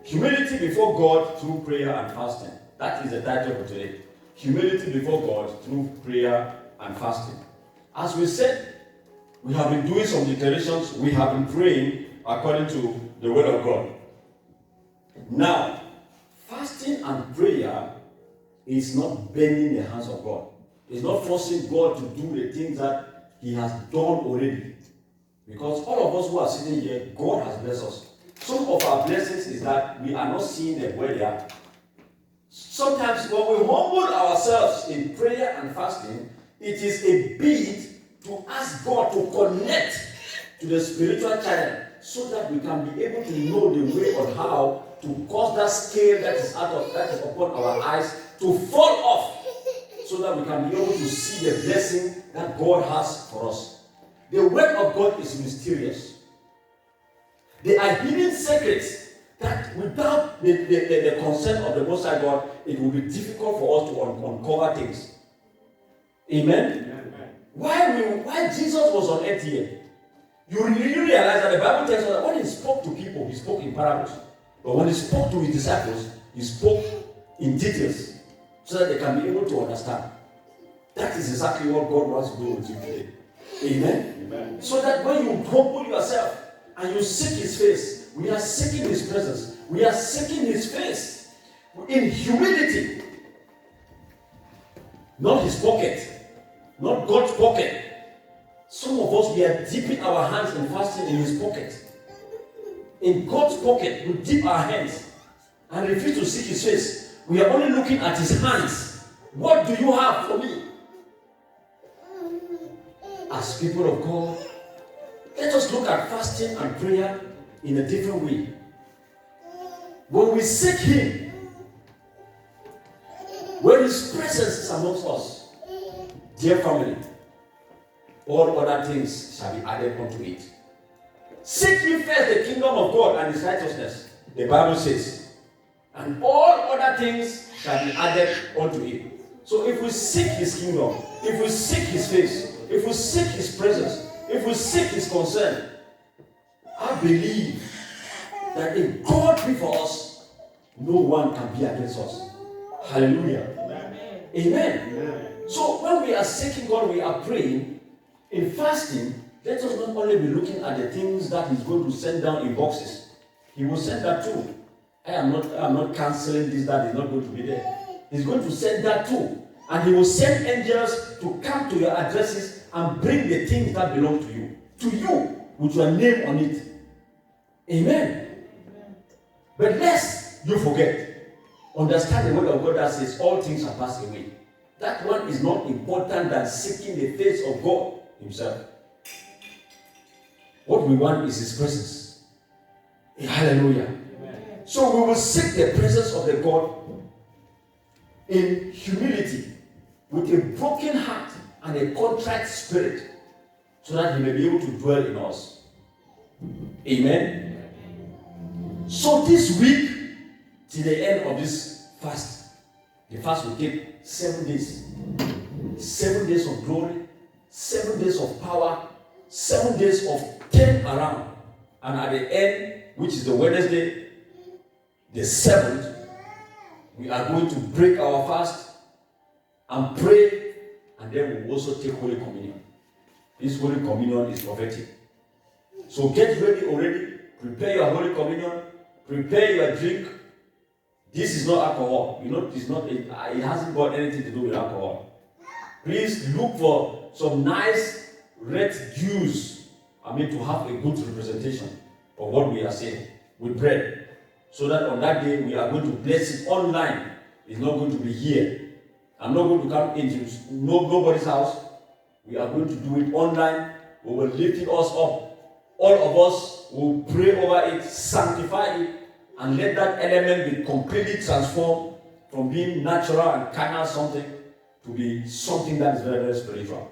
Humility before God through prayer and fasting. That is the title for today. Humility before God through prayer and fasting. As we said, we have been doing some declarations. We have been praying according to the word of God. Now, fasting and prayer is not bending the hands of God. It's not forcing God to do the things that He has done already. Because all of us who are sitting here, God has blessed us. Some of our blessings is that we are not seeing them where they are. Sometimes when we humble ourselves in prayer and fasting, it is a bid to ask God to connect to the spiritual channel so that we can be able to know the way on how to cause that scale that is upon our eyes to fall off, so that we can be able to see the blessing that God has for us. The word of God is mysterious. There are hidden secrets that without the consent of the Most High God, it will be difficult for us to uncover things. Amen? Why Jesus was on earth here? You realize that the Bible tells us that when He spoke to people, He spoke in parables. But when He spoke to His disciples, He spoke in details so that they can be able to understand. That is exactly what God wants to do with you today. Amen? So that when you humble yourself and you seek His face, we are seeking His presence. We are seeking His face in humility. Not His pocket. Not God's pocket. Some of us, we are dipping our hands in fasting in His pocket. In God's pocket, we dip our hands and refuse to seek His face. We are only looking at His hands. What do you have for me? As people of God, let us look at fasting and prayer in a different way. When we seek Him, when His presence is amongst us, dear family, all other things shall be added unto it. Seek ye first the kingdom of God and His righteousness, the Bible says, and all other things shall be added unto it. So if we seek His kingdom, if we seek His face, if we seek His presence, if we seek His concern, I believe that if God be for us, no one can be against us. Hallelujah. Amen. So when we are seeking God, we are praying. In fasting, let us not only be looking at the things that He's going to send down in boxes. He will send that too. I am not canceling this, that is not going to be there. He's going to send that too. And He will send angels to come to your addresses and bring the things that belong to you. To you, with your name on it. Amen. But lest you forget, understand the word of God that says all things are passed away. That one is not important than seeking the face of God Himself. What we want is His presence. Hallelujah. Amen. So we will seek the presence of the God in humility, with a broken heart and a contrite spirit, so that He may be able to dwell in us. Amen. So this week, till the end of this fast, the fast will take 7 days. 7 days of glory, 7 days of power, 7 days of turn around. And at the end, which is the Wednesday, the 7th, we are going to break our fast and pray, and then we will also take Holy Communion. This Holy Communion is prophetic. So get ready already, prepare your Holy Communion, prepare your drink. This is not alcohol. You know, it hasn't got anything to do with alcohol. Please look for some nice red juice. To have a good representation of what we are saying with bread. So that on that day we are going to bless it online. It's not going to be here. I'm not going to come into nobody's house. We are going to do it online. We will lift it us up. All of us will pray over it, sanctify it, and let that element be completely transformed from being natural and carnal something to be something that is very, very spiritual.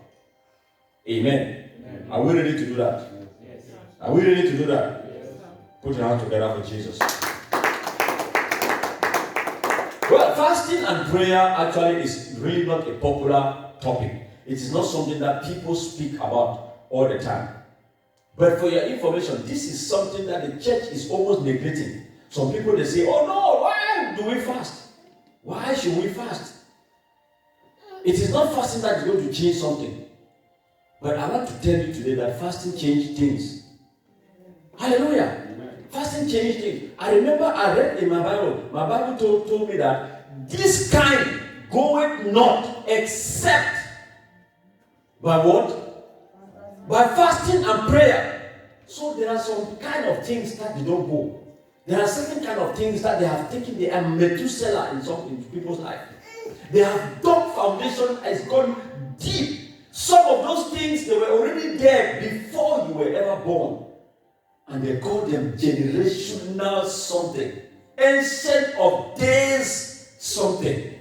Amen. Are we ready to do that? Yes. Are we ready to do that? Yes. Put your hands together for Jesus. Well, fasting and prayer actually is really not a popular topic. It is not something that people speak about all the time. But for your information, this is something that the church is almost neglecting. Some people, they say, oh no, why do we fast? Why should we fast? It is not fasting that is going to change something. But I want to tell you today that fasting changes things. Hallelujah. Amen. Fasting changes things. I remember I read in my Bible told me that this kind goeth not except by what? By fasting and prayer. So there are some kind of things that they don't go. There are certain kind of things that they have taken. They are Methuselah in people's life. They have dug foundation has gone deep. Some of those things, they were already there before you were ever born. And they call them generational something. Ancient of days something.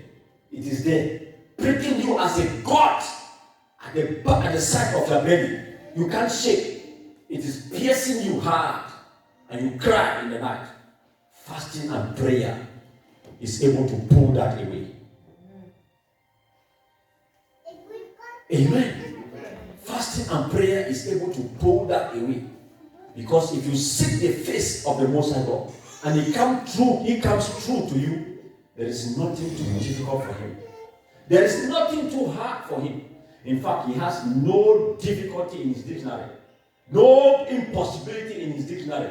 It is there. Pricking you as a god at the side of your belly. You can't shake. It is piercing you hard. And you cry in the night. Fasting and prayer is able to pull that away. Amen. Fasting and prayer is able to pull that away. Because if you seek the face of the Most High God and He comes true to you, there is nothing too difficult for Him. There is nothing too hard for Him. In fact, He has no difficulty in His dictionary, no impossibility in His dictionary.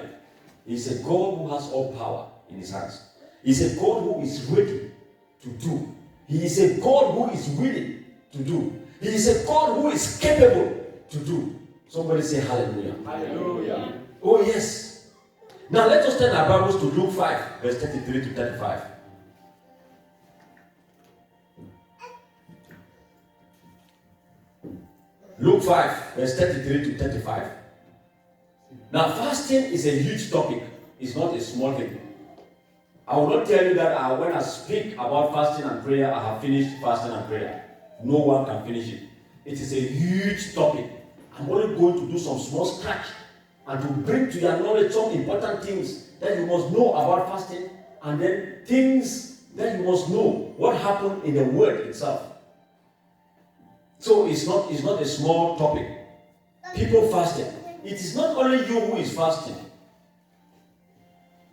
He's a God who has all power in His hands. He's a God who is ready to do. He is a God who is willing to do. He is a God who is capable to do. Somebody say hallelujah. Hallelujah. Oh yes. Now let us turn our Bibles to Luke 5, verse 33 to 35. Luke 5, verse 33 to 35. Now fasting is a huge topic. It's not a small thing. I will not tell you that when I speak about fasting and prayer, I have finished fasting and prayer. No one can finish it. It is a huge topic. I'm only going to do some small scratch and to bring to your knowledge some important things that you must know about fasting, and then things that you must know what happened in the word itself. So it's not a small topic. People fasting. It is not only you who is fasting.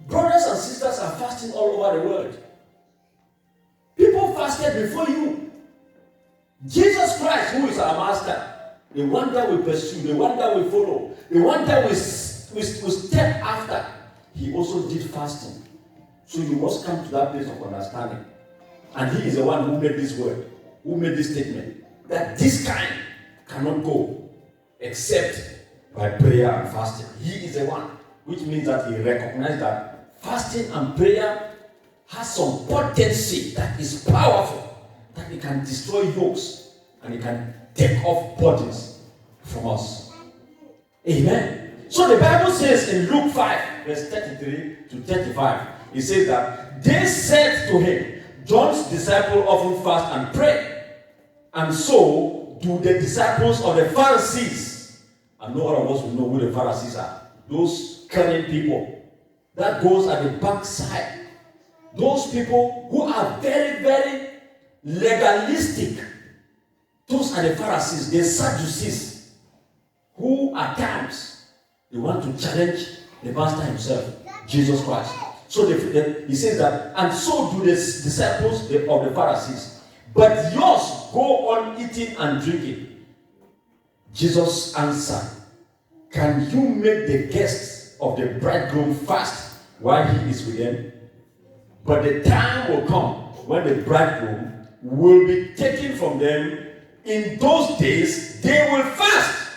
Brothers and sisters are fasting all over the world. People fasted before you. Jesus Christ, who is our master, the one that we pursue, the one that we follow, the one that we step after, He also did fasting. So you must come to that place of understanding. And He is the one who made this word, who made this statement, that this kind cannot go except by prayer and fasting. He is the one, which means that He recognized that fasting and prayer has some potency that is powerful, that it can destroy yokes and it can take off burdens from us. Amen. So the Bible says in Luke 5, verse 33 to 35, it says that they said to Him, John's disciples often fast and pray, and so do the disciples of the Pharisees. And no one of us will know who the Pharisees are. Those cunning people that goes at the backside. Those people who are very, very legalistic. Those are the Pharisees, the Sadducees, who at times they want to challenge the Master Himself, Jesus Christ. So he says that, and so do the disciples of the Pharisees. But yours go on eating and drinking. Jesus answered, can you make the guests of the bridegroom fast while he is with them? But the time will come when the bridegroom will be taken from them. In those days, they will fast.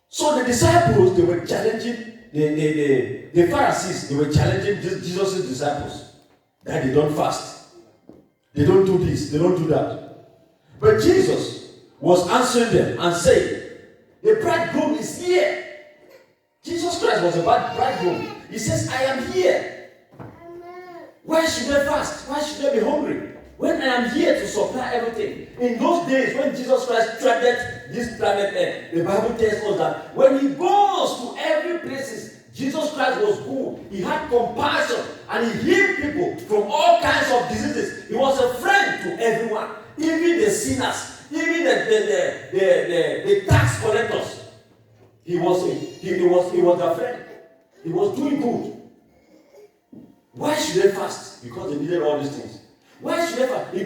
So the disciples, they were challenging the Pharisees, they were challenging Jesus' disciples that they don't fast. They don't do this, they don't do that. But Jesus was answering them and saying, the bridegroom is here. Jesus Christ was a bridegroom. He says, I am here. Why should I fast? Why should I be hungry? When I am here to supply everything. In those days when Jesus Christ treaded this planet Earth, the Bible tells us that when He goes to every place, Jesus Christ was good. He had compassion and He healed people from all kinds of diseases. He was a friend to everyone, even the sinners, even the tax collectors. He was a friend. He was doing good. Why should they fast? Because they needed all these things. Why should they fast? He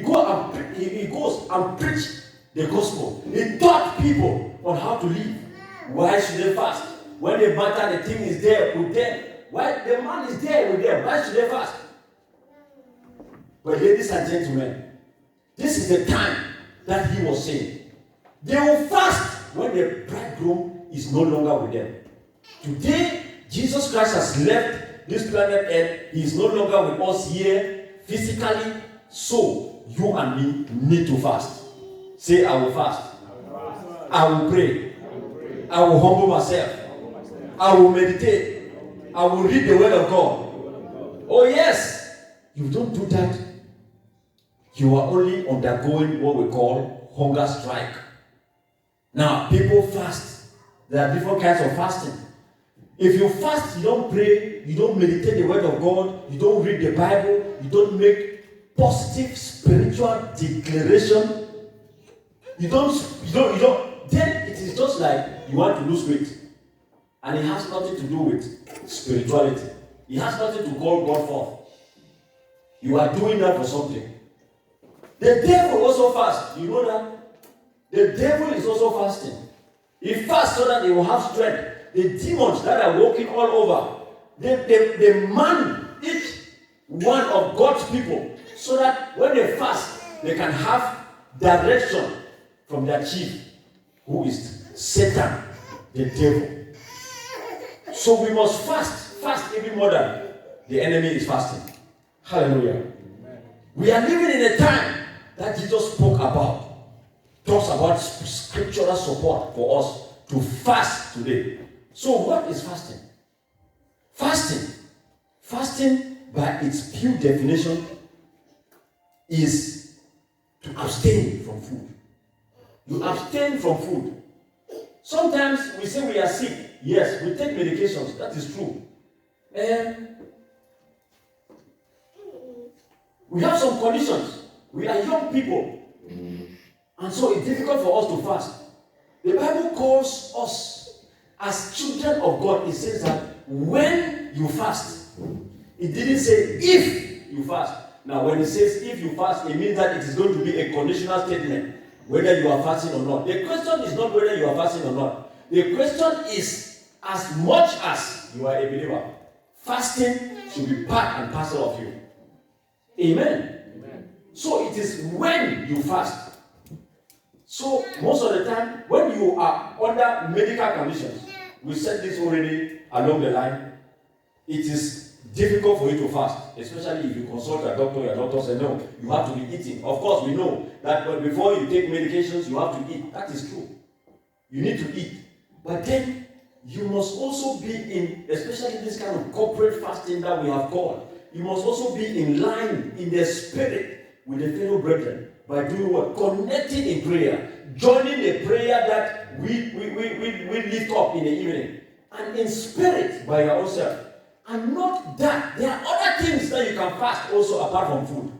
goes and preach the gospel. He taught people on how to live. Why should they fast? When they matter, the thing is there with them. Why the man is there with them? Why should they fast? But ladies and gentlemen, this is the time that he was saying. They will fast when the bridegroom is no longer with them. Today, Jesus Christ has left this planet Earth. He is no longer with us here physically. So, you and me need to fast. Say, I will fast. I will pray. I will humble myself. I will meditate. I will read the word of God. Oh yes. You don't do that, you are only undergoing what we call hunger strike. Now, people fast. There are different kinds of fasting. If you fast, you don't pray, you don't meditate the word of God, you don't read the Bible, you don't make positive spiritual declaration, you don't, then it is just like you want to lose weight. And it has nothing to do with spirituality. It has nothing to call God forth. You are doing that for something. The devil also fasts. You know that? The devil is also fasting. He fasts so that he will have strength. The demons that are walking all over, they man each one of God's people so that when they fast, they can have direction from their chief, who is Satan, the devil. So we must fast even more than the enemy is fasting. Hallelujah. Amen. We are living in a time that Jesus spoke about. Talks about scriptural support for us to fast today. So what is fasting? Fasting by its pure definition is to abstain from food. You abstain from food. Sometimes we say we are sick. Yes, we take medications. That is true. We have some conditions. We are young people. And so it's difficult for us to fast. The Bible calls us as children of God. It says that when you fast, it didn't say if you fast. Now when it says if you fast, it means that it is going to be a conditional statement, whether you are fasting or not. The question is not whether you are fasting or not. The question is, as much as you are a believer, fasting should be part and parcel of you. Amen. Amen. So it is when you fast. So most of the time, when you are under medical conditions, we said this already along the line, it is difficult for you to fast, especially if you consult your doctor says no, you have to be eating. Of course, we know that before you take medications, you have to eat. That is true. You need to eat. But then, you must also be in, especially this kind of corporate fasting that we have called, you must also be in line in the spirit with the fellow brethren by doing what? Connecting in prayer, joining the prayer that we lift up in the evening, and in spirit by your own self. And not that, there are other things that you can fast also apart from food.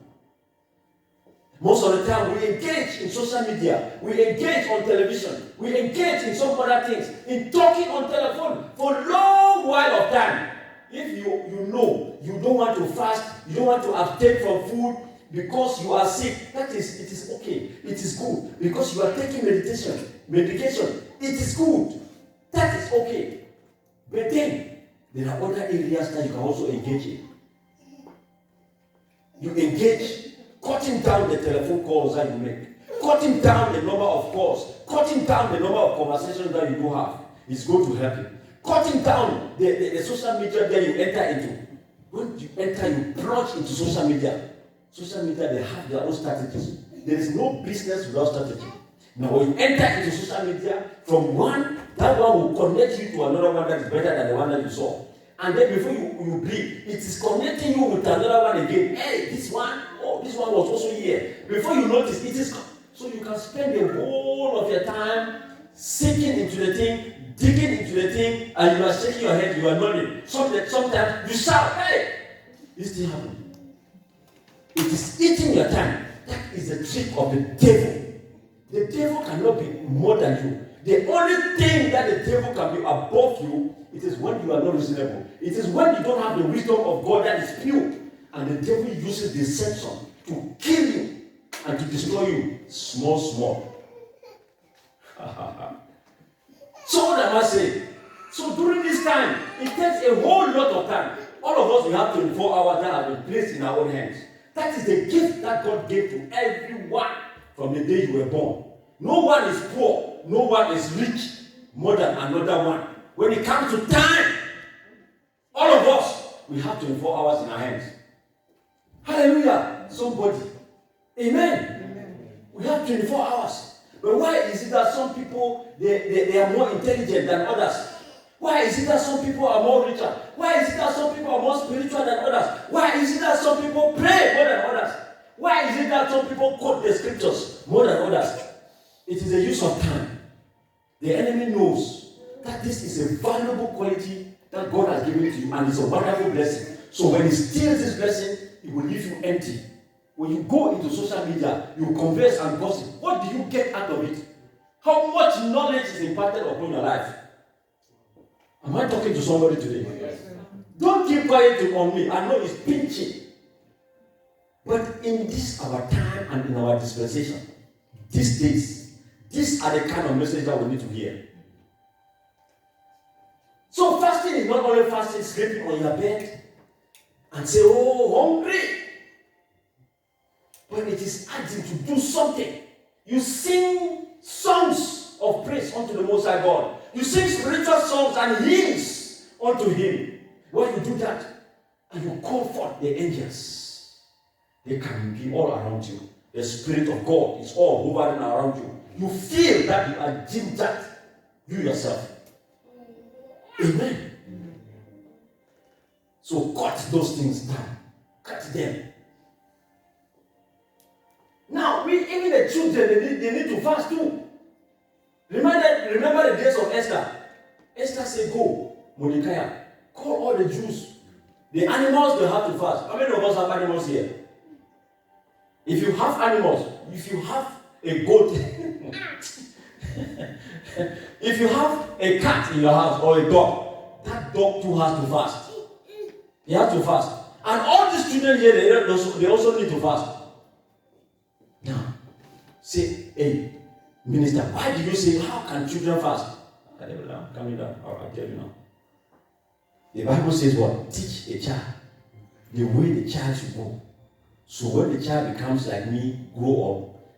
Most of the time, we engage in social media, we engage on television, we engage in some other things, in talking on telephone for a long while of time. If you know you don't want to fast, you don't want to abstain from food because you are sick, it is okay. It is good because you are taking medication. It is good. That is okay. But then there are other areas that you can also engage in. You engage cutting down the telephone calls that you make, cutting down the number of calls, cutting down the number of conversations that you do have is going to help you. Cutting down the social media that you enter into. When you enter, you plunge into social media. Social media, they have their own strategies. There is no business without strategy. Now, when you enter into social media, from one, that one will connect you to another one that is better than the one that you saw. And then before you bleed, it is connecting you with another one again. Hey, this one was also here. Before you notice, it is so you can spend the whole of your time sinking into the thing, digging into the thing, and you are shaking your head, you are nodding. Sometimes you shout, hey, this thing happened. It is eating your time. That is the trick of the devil. The devil cannot be more than you. The only thing that the devil can be above you, it is when you are not reasonable. It is when you don't have the wisdom of God that is pure. And the devil uses deception to kill you and to destroy you small. So what am I saying? So during this time, it takes a whole lot of time. All of us, we have 24 hours that have been placed in our own hands. That is the gift that God gave to everyone from the day you were born. No one is poor. No one is rich more than another one. When it comes to time, all of us, we have 24 hours in our hands. Hallelujah. Somebody. Amen. We have 24 hours. But why is it that some people, they are more intelligent than others? Why is it that some people are more richer? Why is it that some people are more spiritual than others? Why is it that some people pray more than others? Why is it that some people quote the scriptures more than others? It is a use of time. The enemy knows that this is a valuable quality that God has given to you, and it's a wonderful blessing. So when he steals this blessing, it will leave you empty. When you go into social media, you converse and gossip. What do you get out of it? How much knowledge is imparted upon your life? Am I talking to somebody today? Yes. Don't keep quiet on me. I know it's pinching. But in this our time and in our dispensation, these days, these are the kind of message that we need to hear. So fasting is not only fasting, sleeping on your bed and say, oh, hungry. But it is asking to do something. You sing songs of praise unto the Most High God. You sing spiritual songs and hymns unto Him. When you do that, and you call forth the angels, they can be all around you. The Spirit of God is all hovering around you. You feel that you are gingered, you yourself. Amen. So cut those things down. Cut them. Now, even the children, they need to fast too. Remember the days of Esther. Esther said, go, Mordecai, call all the Jews. The animals, they have to fast. How many of us have animals here? If you have animals, if you have a goat, if you have a cat in your house or a dog, that dog too has to fast. He has to fast. And all these children here, they also need to fast. Now, say, hey, minister, why do you say, how can children fast? Calm down. I'll tell you now. The Bible says what? Teach a child the way the child should go. So when the child becomes like me, grow up,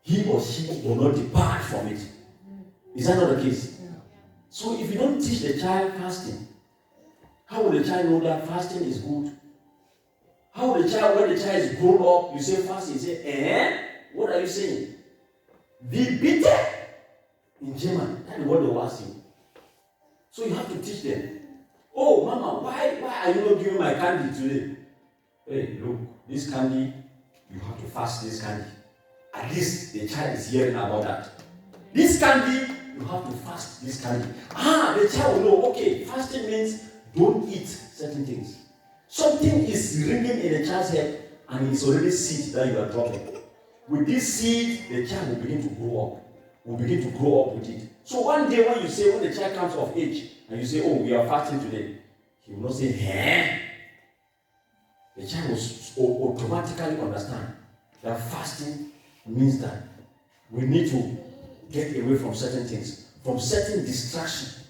he or she will not depart from it. Is that not the case? So if you don't teach the child fasting, how will the child know that fasting is good? How will the child, when the child is grown up, you say fasting, you say, what are you saying? Be bitter. In German, that is what they will ask you. So you have to teach them. Oh, Mama, why are you not giving my candy today? Hey, look, this candy, you have to fast this candy. At least the child is hearing about that. This candy, you have to fast this candy. The child will know, okay, fasting means don't eat certain things. Something is ringing in the child's head, and it's already seed that you are dropping. With this seed, the child will begin to grow up. Will begin to grow up with it. So one day when the child comes of age, and you say, oh, we are fasting today, he will not say, The child will automatically understand that fasting means that we need to get away from certain things, from certain distraction.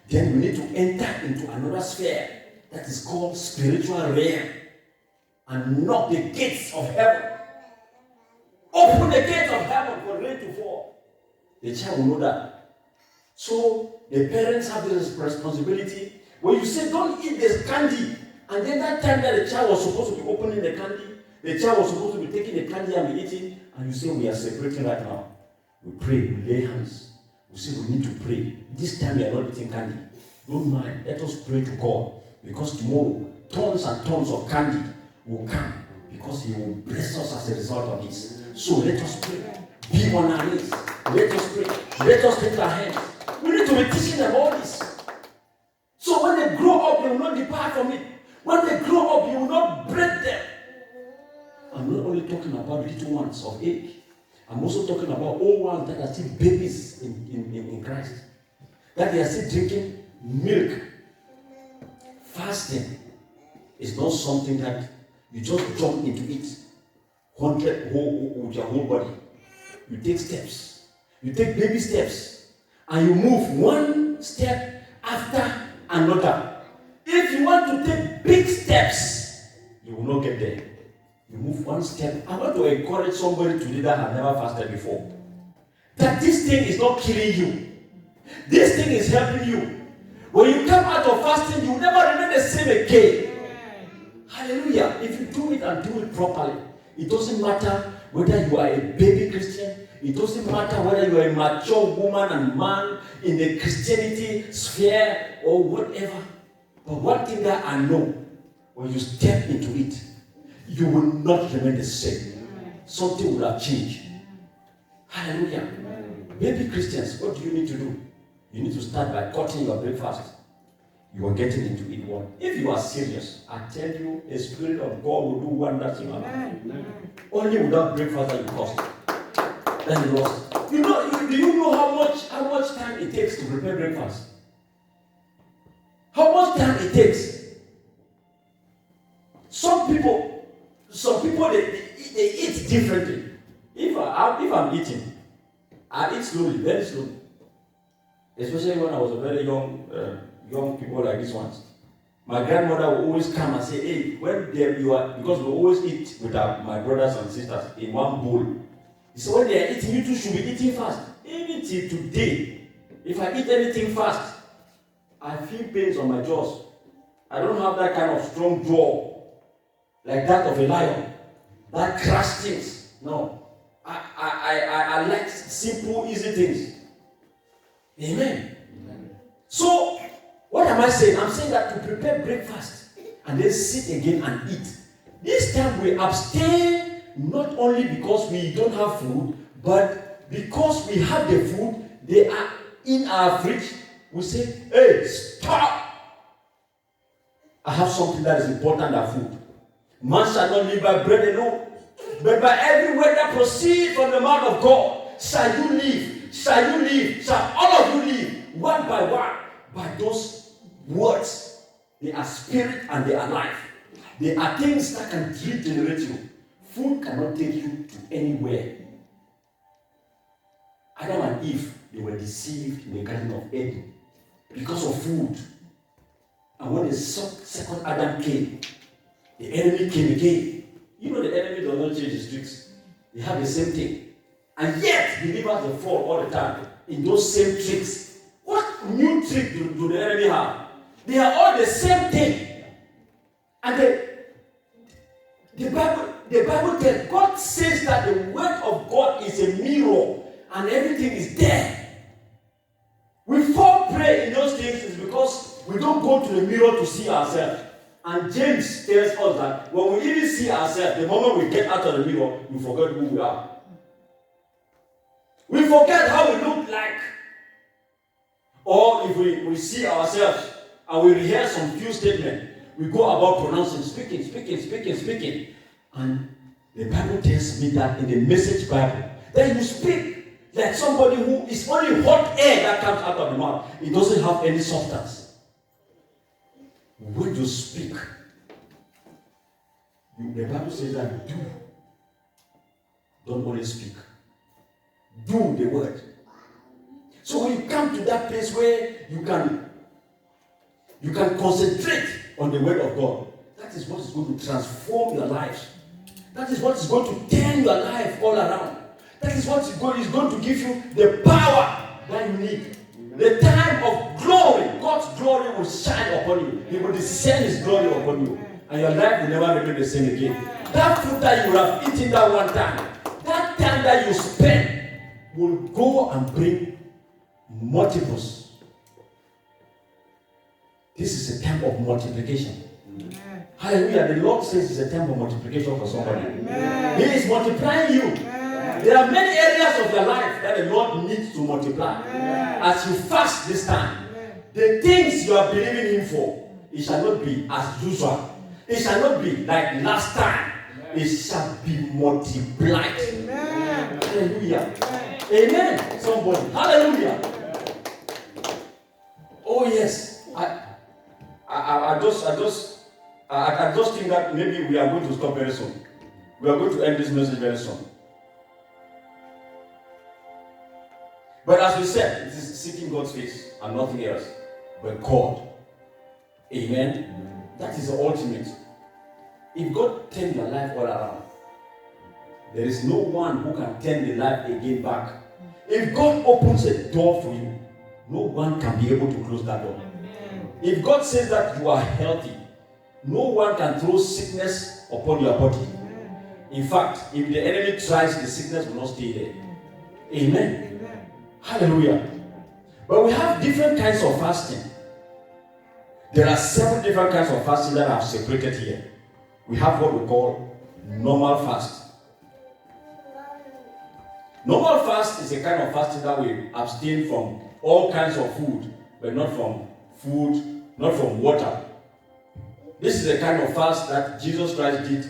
Then we need to enter into another sphere that is called spiritual realm and knock the gates of heaven. Open the gates of heaven for rain to fall. The child will know that. So the parents have this responsibility. When you say don't eat this candy, and then that time that the child was supposed to be opening the candy, the child was supposed to be taking the candy and be eating, and you say we are separating right now. We pray, we lay hands. We say we need to pray. This time we are not eating candy. Don't mind. Let us pray to God. Because tomorrow, tons and tons of candy will come. Because He will bless us as a result of this. So let us pray. Be on our knees. Let us pray. Let us lift our hands. We need to be teaching them all this. So when they grow up, they will not depart from it. When they grow up, you will not break them. I'm not only talking about little ones of age. I'm also talking about old ones that are still babies in Christ. That they are still drinking milk. Fasting is not something that you just jump into it 100 with your whole body. You take steps. You take baby steps. And you move one step after another. If you want to take big steps, you will not get there. You move one step. I want to encourage somebody today that has never fasted before. That this thing is not killing you. This thing is helping you. When you come out of fasting, you will never remain the same again. Hallelujah. If you do it and do it properly, it doesn't matter whether you are a baby Christian. It doesn't matter whether you are a mature woman and man in the Christianity sphere or whatever. But one thing that I know, when you step into it, you will not remain the same. Something will have changed. Hallelujah. Baby Christians, what do you need to do? You need to start by cutting your breakfast. You are getting into it one. If you are serious, I tell you, the Spirit of God will do wonders in your life. Only without breakfast that you cost. Then you lost. Do you know how much time it takes to prepare breakfast? How much time it takes? Some people they eat differently. If I'm eating, I eat slowly, very slowly. Especially when I was a very young people like these ones. My grandmother would always come and say, hey, when you are, because we always eat with my brothers and sisters in one bowl. So when they are eating, you two should be eating fast. Even till today, if I eat anything fast, I feel pains on my jaws. I don't have that kind of strong jaw like that of a lion that crush things. No. I like simple, easy things. Amen. So, what am I saying? I'm saying that to prepare breakfast and then sit again and eat. This time we abstain not only because we don't have food, but because we have the food, they are in our fridge. We say, hey, stop! I have something that is important than food. Man shall not live by bread alone, but by every word that proceeds from the mouth of God. Shall you live? Shall you live? Shall all of you live? One by one. By those words. They are spirit and they are life. They are things that can regenerate you. Food cannot take you to anywhere. Adam and Eve, they were deceived in the Garden of Eden because of food. And when the second Adam came, the enemy came again. You know the enemy does not change his tricks. They have the same thing. And yet, believers will fall all the time in those same tricks. What new trick do the enemy have? They are all the same thing. And the Bible tells, God says that the word of God is a mirror and everything is there. We fall prey in those things is because we don't go to the mirror to see ourselves. And James tells us that when we even see ourselves, the moment we get out of the mirror, we forget who we are. We forget how we look like. Or if we see ourselves and we rehearse some few statements, we go about pronouncing, speaking. And the Bible tells me that in the Message Bible, that you speak like somebody who is only hot air that comes out of the mouth. It doesn't have any substance. When you speak, the Bible says that do. Don't only speak. Do the word. So when you come to that place where you can concentrate on the word of God, that is what is going to transform your lives. That is what is going to turn your life all around. That is what is going to give you the power that you need. The time of glory, God's glory will shine upon you. He will descend His glory upon you. And your life will never remain the same again. That food that you have eaten that one time, that time that you spend will go and bring multiples. This is a time of multiplication. Amen. Hallelujah. The Lord says it's a time of multiplication for somebody. Amen. He is multiplying you. Amen. There are many areas of your life that the Lord needs to multiply. Amen. As you fast this time, amen, the things you are believing Him for, it shall not be as usual. It shall not be like last time. Amen. It shall be multiplied. Amen. Hallelujah. Amen. Somebody. Hallelujah. Oh yes. I just think that maybe we are going to stop very soon. We are going to end this message very soon. But as we said, it is seeking God's face and nothing else but God. Amen. That is the ultimate. If God turns your life all around, there is no one who can turn the life again back. If God opens a door for you, no one can be able to close that door. If God says that you are healthy, no one can throw sickness upon your body. In fact, if the enemy tries, the sickness will not stay there. Amen. Hallelujah. But we have different kinds of fasting. There are 7 different kinds of fasting that I have separated here. We have what we call normal fast. Normal fast is a kind of fasting that we abstain from all kinds of food, but not from water. This is the kind of fast that Jesus Christ did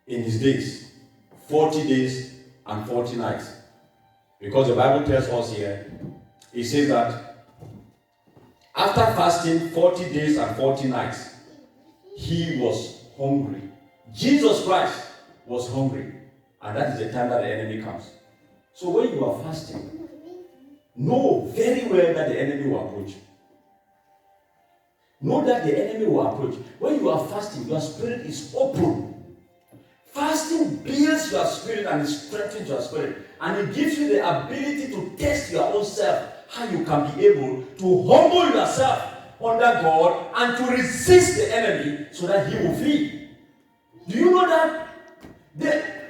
in his days, 40 days and 40 nights. Because the Bible tells us here, it says that after fasting 40 days and 40 nights, he was hungry. Jesus Christ was hungry. And that is the time that the enemy comes. So when you are fasting, know very well that the enemy will approach. Know that the enemy will approach. When you are fasting, your spirit is open. Fasting builds your spirit and it strengthens your spirit. And it gives you the ability to test your own self. How you can be able to humble yourself under God and to resist the enemy so that he will flee. Do you know that?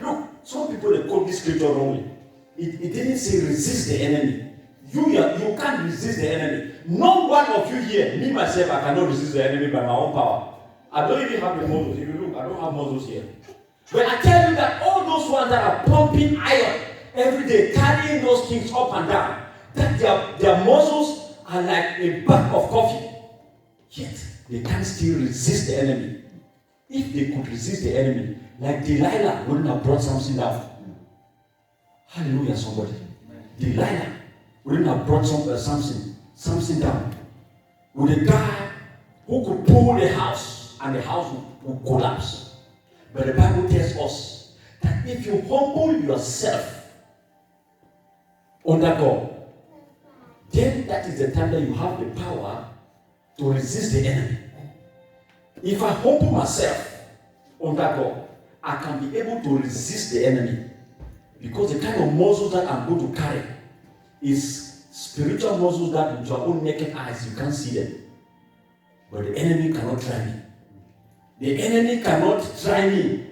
Look, some people they quote this scripture wrongly. It didn't say resist the enemy. You can't resist the enemy. No one of you here, me myself, I cannot resist the enemy by my own power. I don't even have the muscles. If you look, I don't have muscles here. But I tell you that all those ones that are pumping iron every day, carrying those things up and down, that their muscles are like a bag of coffee. Yet they can still resist the enemy. If they could resist the enemy, like Delilah wouldn't have brought Samson down. Hallelujah, somebody. Delilah wouldn't have brought Samson down. With a guy who could pull the house and the house would collapse. But the Bible tells us that if you humble yourself under God, then that is the time that you have the power to resist the enemy. If I humble myself under God, I can be able to resist the enemy. Because the kind of muscles that I'm going to carry is spiritual muscles that with your own naked eyes you can't see them. But the enemy cannot try me. The enemy cannot try me.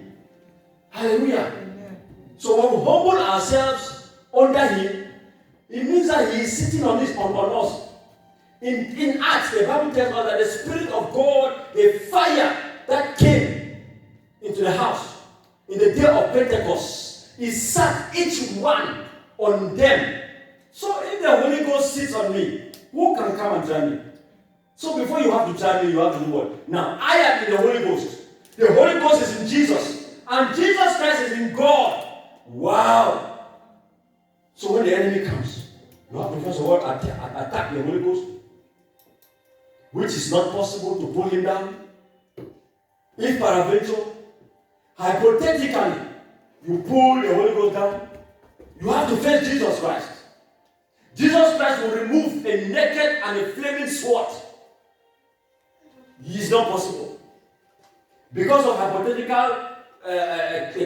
Hallelujah. Amen. So when we humble ourselves under him, it means that he is sitting on us. In Acts, the Bible tells us that the Spirit of God, the fire that came into the house in the day of Pentecost, he sat each one on them. So if the Holy Ghost sits on me, who can come and try me? So before you have to try me, you have to do what? Now, I am in the Holy Ghost. The Holy Ghost is in Jesus. And Jesus Christ is in God. Wow. So when the enemy comes, you have to first of all attack the Holy Ghost, which is not possible to pull him down. If peradventure, hypothetically, you pull the Holy Ghost down, you have to face Jesus Christ. Jesus Christ will remove a naked and a flaming sword. It is not possible. Because of hypothetical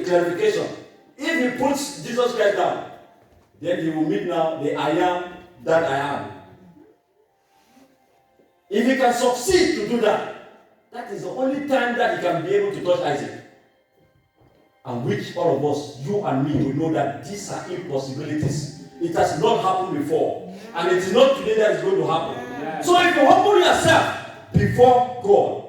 clarification. If he puts Jesus Christ down, then he will meet now the I am that I am. If he can succeed to do that, that is the only time that he can be able to touch Isaac. And which all of us, you and me, will know that these are impossibilities. It has not happened before. And it is not today that it's going to happen. Yeah. So if you humble yourself before God,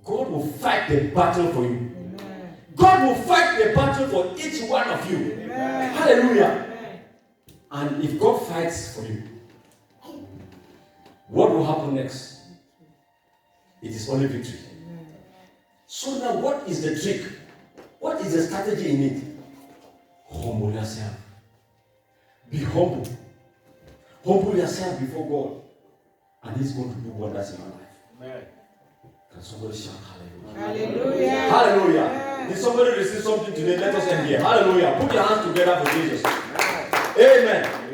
God will fight the battle for you. Amen. God will fight the battle for each one of you. Amen. Hallelujah. Amen. And if God fights for you, what will happen next? It is only victory. Amen. So now what is the trick? What is the strategy in it? Humble yourself. Be humble. Humble yourself before God, and He's going to do wonders in your life. Amen. Can somebody shout hallelujah? Hallelujah. Hallelujah. Did somebody receive something today? Let us end here. Hallelujah. Put your hands together for Jesus. Amen.